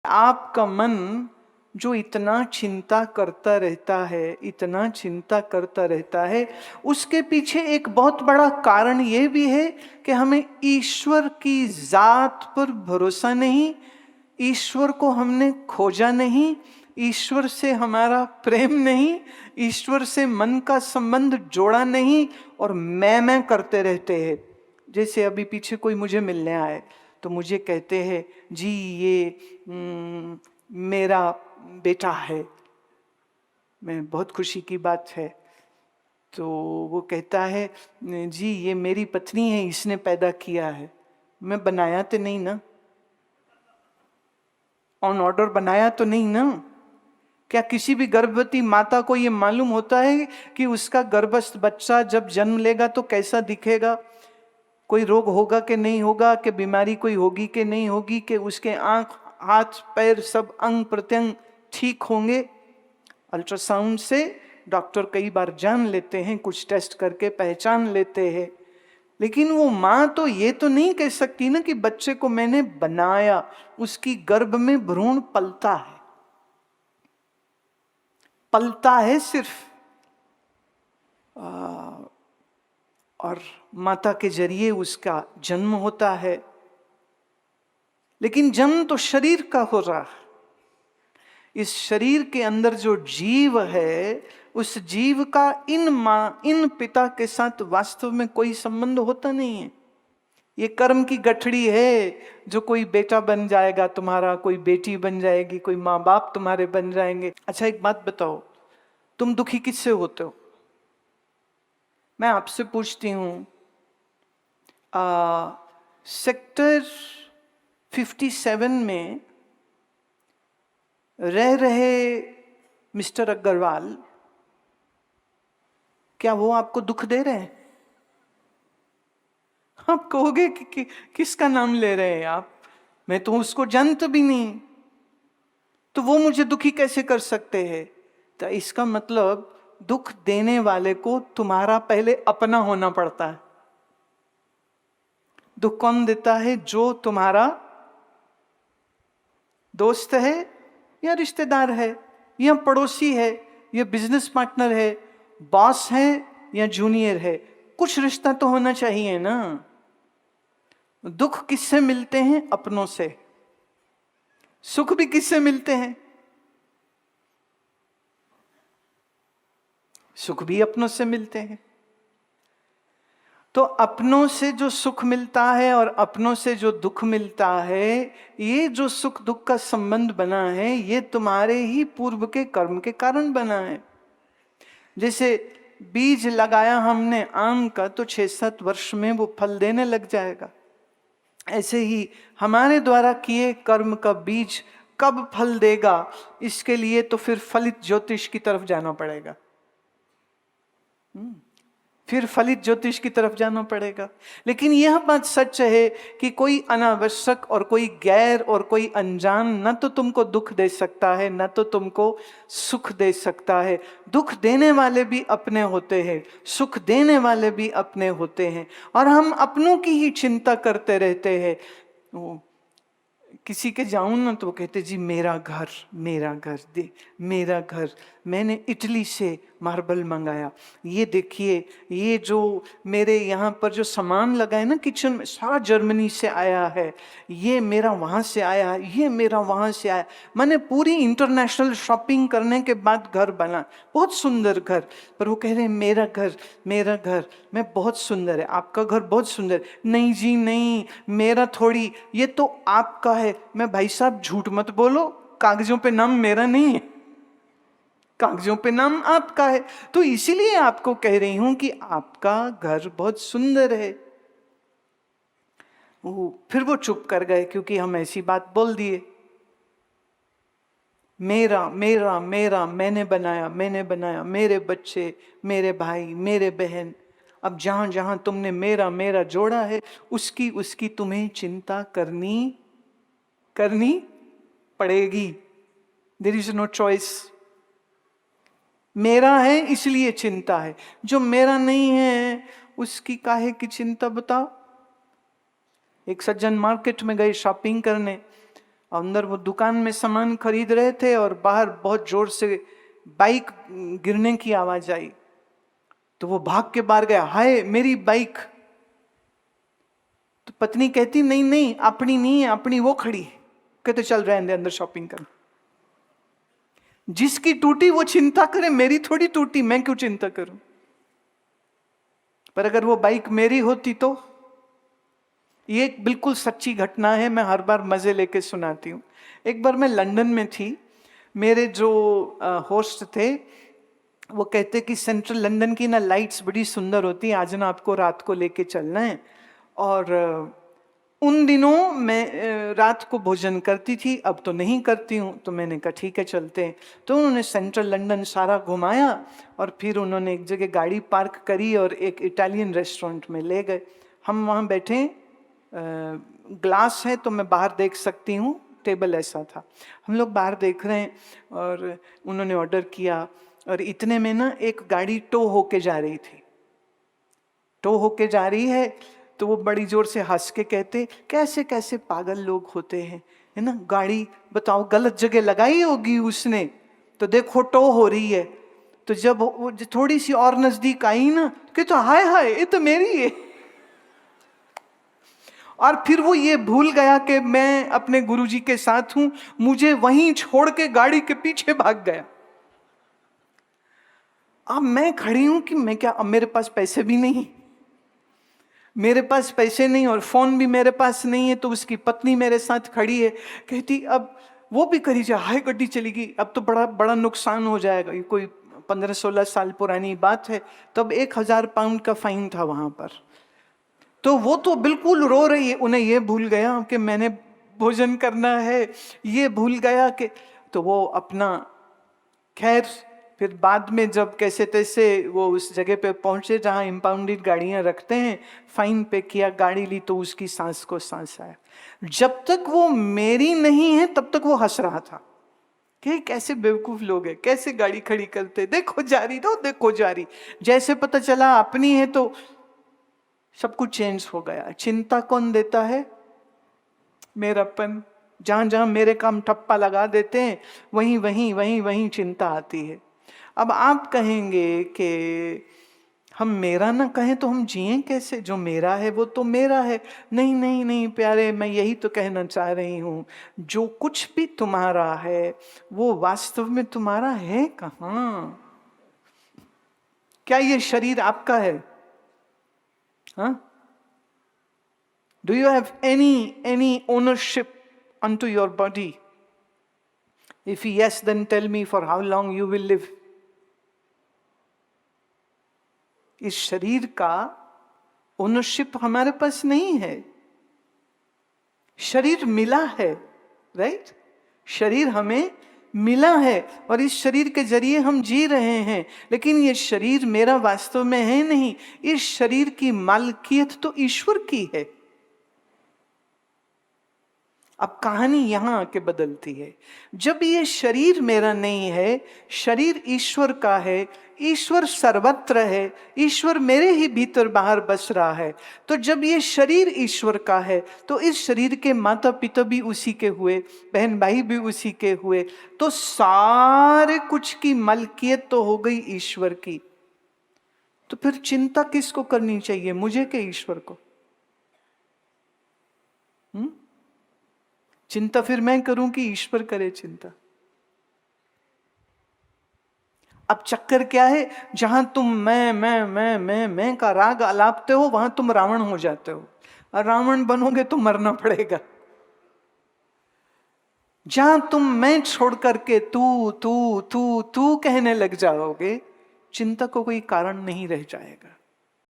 आपका मन जो इतना चिंता करता रहता है, इतना चिंता करता रहता है, उसके पीछे एक बहुत बड़ा कारण यह भी है कि हमें ईश्वर की जात पर भरोसा नहीं, ईश्वर को हमने खोजा नहीं, ईश्वर से हमारा प्रेम नहीं, ईश्वर से मन का संबंध जोड़ा नहीं, और मैं करते रहते हैं। जैसे अभी पीछे कोई मुझे मिलने आए तो मुझे कहते हैं, जी ये मेरा बेटा है। मैं बहुत खुशी की बात है। तो वो कहता है, जी ये मेरी पत्नी है, इसने पैदा किया है। मैं बनाया तो नहीं ना, ऑन ऑर्डर बनाया तो नहीं ना। क्या किसी भी गर्भवती माता को ये मालूम होता है कि उसका गर्भस्थ बच्चा जब जन्म लेगा तो कैसा दिखेगा, कोई रोग होगा कि नहीं होगा, कि बीमारी कोई होगी कि नहीं होगी, कि उसके आंख हाथ पैर सब अंग प्रत्यंग ठीक होंगे? अल्ट्रासाउंड से डॉक्टर कई बार जान लेते हैं, कुछ टेस्ट करके पहचान लेते हैं। लेकिन वो माँ तो ये तो नहीं कह सकती ना कि बच्चे को मैंने बनाया। उसकी गर्भ में भ्रूण पलता है सिर्फ, और माता के जरिए उसका जन्म होता है। लेकिन जन्म तो शरीर का हो रहा है। इस शरीर के अंदर जो जीव है, उस जीव का इन पिता के साथ वास्तव में कोई संबंध होता नहीं है। ये कर्म की गठड़ी है, जो कोई बेटा बन जाएगा तुम्हारा, कोई बेटी बन जाएगी, कोई माँ बाप तुम्हारे बन जाएंगे। अच्छा एक बात बताओ, तुम दुखी किससे होते हो? मैं आपसे पूछती हूं, सेक्टर 57 में रह रहे मिस्टर अग्रवाल, क्या वो आपको दुख दे रहे हैं? आप कहोगे कि किसका नाम ले रहे हैं आप, मैं तो उसको जानता भी नहीं, तो वो मुझे दुखी कैसे कर सकते हैं? तो इसका मतलब दुख देने वाले को तुम्हारा पहले अपना होना पड़ता है। दुख कौन देता है? जो तुम्हारा दोस्त है या रिश्तेदार है या पड़ोसी है या बिजनेस पार्टनर है, बॉस है या जूनियर है। कुछ रिश्ता तो होना चाहिए ना। दुख किससे मिलते हैं? अपनों से। सुख भी किससे मिलते हैं? सुख भी अपनों से मिलते हैं। तो अपनों से जो सुख मिलता है और अपनों से जो दुख मिलता है, ये जो सुख दुख का संबंध बना है, ये तुम्हारे ही पूर्व के कर्म के कारण बना है। जैसे बीज लगाया हमने आम का, तो 6-7 वर्ष में वो फल देने लग जाएगा। ऐसे ही हमारे द्वारा किए कर्म का बीज कब फल देगा, इसके लिए तो फिर फलित ज्योतिष की तरफ जाना पड़ेगा। फिर फलित ज्योतिष की तरफ जाना पड़ेगा। लेकिन यह बात सच है कि कोई अनावश्यक और कोई गैर और कोई अनजान न तो तुमको दुख दे सकता है, न तो तुमको सुख दे सकता है। दुख देने वाले भी अपने होते हैं, सुख देने वाले भी अपने होते हैं, और हम अपनों की ही चिंता करते रहते हैं। किसी के जाऊं ना तो कहते, जी मेरा घर दे, मेरा घर, मैंने इटली से मार्बल मंगाया, ये देखिए, ये जो मेरे यहाँ पर जो सामान लगा है ना किचन में, सारा जर्मनी से आया है, ये मेरा वहाँ से आया, ये मेरा वहाँ से आया। मैंने पूरी इंटरनेशनल शॉपिंग करने के बाद घर बना, बहुत सुंदर घर। पर वो कह रहे हैं मेरा घर मैं बहुत सुंदर है, आपका घर बहुत सुंदर। नहीं जी नहीं, मेरा थोड़ी, ये तो आपका है। मैं, भाई साहब झूठ मत बोलो, कागजों पे नाम मेरा नहीं है, कागजों पे नाम आपका है। तो इसीलिए आपको कह रही हूं कि आपका घर बहुत सुंदर है। फिर वो चुप कर गए, क्योंकि हम ऐसी बात बोल दिए। मेरा मेरा मेरा, मैंने बनाया, मेरे बच्चे, मेरे भाई, मेरे बहन। अब जहां जहां तुमने मेरा मेरा जोड़ा है, उसकी उसकी तुम्हें चिंता करनी पड़ेगी। There is no choice. मेरा है इसलिए चिंता है, जो मेरा नहीं है उसकी काहे की चिंता बताओ। एक सज्जन मार्केट में गए शॉपिंग करने, अंदर वो दुकान में सामान खरीद रहे थे और बाहर बहुत जोर से बाइक गिरने की आवाज आई, तो वो भाग के बाहर गया, हाय मेरी बाइक। तो पत्नी कहती नहीं नहीं अपनी नहीं है, अपनी वो खड़ी। कहते चल रहे हैं अंदर शॉपिंग कर। जिसकी टूटी वो चिंता करे, मेरी थोड़ी टूटी, मैं क्यों चिंता करूं। पर अगर वो बाइक मेरी होती तो। ये एक बिल्कुल सच्ची घटना है, मैं हर बार मजे लेके सुनाती हूँ। एक बार मैं लंदन में थी, मेरे जो होस्ट थे वो कहते कि सेंट्रल लंदन की ना लाइट्स बड़ी सुंदर होती है, आज ना आपको रात को लेके चलना है। और उन दिनों मैं रात को भोजन करती थी, अब तो नहीं करती हूँ। तो मैंने कहा ठीक है चलते हैं। तो उन्होंने सेंट्रल लंदन सारा घुमाया और फिर उन्होंने एक जगह गाड़ी पार्क करी और एक इटालियन रेस्टोरेंट में ले गए। हम वहाँ बैठे, ग्लास है तो मैं बाहर देख सकती हूँ, टेबल ऐसा था। हम लोग बाहर देख रहे हैं और उन्होंने ऑर्डर किया और इतने में ना एक गाड़ी टो होके जा रही थी। टो होके जा रही है तो वो बड़ी जोर से हंस के कहते कैसे कैसे पागल लोग होते हैं, है ना, गाड़ी बताओ गलत जगह लगाई होगी उसने, तो देखो टो हो रही है। तो जब वो थोड़ी सी और नजदीक आई ना, कि तो हाय हाय ये तो मेरी है। और फिर वो ये भूल गया कि मैं अपने गुरुजी के साथ हूं, मुझे वहीं छोड़ के गाड़ी के पीछे भाग गया। अब मैं खड़ी हूं कि मैं क्या, अब मेरे पास पैसे भी नहीं, मेरे पास पैसे नहीं और फोन भी मेरे पास नहीं है। तो उसकी पत्नी मेरे साथ खड़ी है, कहती अब वो भी करी जाए, हाय गड्डी चली गई, अब तो बड़ा बड़ा नुकसान हो जाएगा। ये कोई 15-16 साल पुरानी बात है, तब 1000 पाउंड का फाइन था वहां पर। तो वो तो बिल्कुल रो रही है, उन्हें ये भूल गया कि मैंने भोजन करना है, ये भूल गया कि, तो वो अपना, खैर फिर बाद में जब कैसे तैसे वो उस जगह पे पहुंचे जहां इंपाउंडेड गाड़ियां रखते हैं, फाइन पे किया, गाड़ी ली, तो उसकी सांस को सांस आया। जब तक वो मेरी नहीं है तब तक वो हंस रहा था कि कैसे बेवकूफ लोग हैं, कैसे गाड़ी खड़ी करते, देखो जारी दो, देखो जारी। जैसे पता चला अपनी है तो सब कुछ चेंज हो गया। चिंता कौन देता है? मेरापन। जहां जहां मेरे काम ठप्पा लगा देते हैं वहीं वहीं वहीं वहीं चिंता आती है। अब आप कहेंगे कि हम मेरा ना कहें तो हम जिए कैसे, जो मेरा है वो तो मेरा है। नहीं नहीं नहीं प्यारे, मैं यही तो कहना चाह रही हूं, जो कुछ भी तुम्हारा है वो वास्तव में तुम्हारा है कहां? क्या ये शरीर आपका है? हाँ? Do you have any ownership unto your body? If yes, then tell me for how long you will live. इस शरीर का ओनरशिप हमारे पास नहीं है। शरीर मिला है, राइट? शरीर हमें मिला है और इस शरीर के जरिए हम जी रहे हैं, लेकिन ये शरीर मेरा वास्तव में है नहीं। इस शरीर की मालकियत तो ईश्वर की है। अब कहानी यहां आके बदलती है। जब ये शरीर मेरा नहीं है, शरीर ईश्वर का है, ईश्वर सर्वत्र है, ईश्वर मेरे ही भीतर बाहर बस रहा है। तो जब ये शरीर ईश्वर का है तो इस शरीर के माता पिता भी उसी के हुए, बहन भाई भी उसी के हुए, तो सारे कुछ की मलकियत तो हो गई ईश्वर की। तो फिर चिंता किसको करनी चाहिए, मुझे के ईश्वर को? चिंता फिर मैं करूं कि ईश्वर करे चिंता? अब चक्कर क्या है, जहां तुम मैं का राग अलापते हो वहां तुम रावण हो जाते हो, और रावण बनोगे तो मरना पड़ेगा। जहां तुम मैं छोड़ करके तू तू तू तू कहने लग जाओगे, चिंता को कोई कारण नहीं रह जाएगा।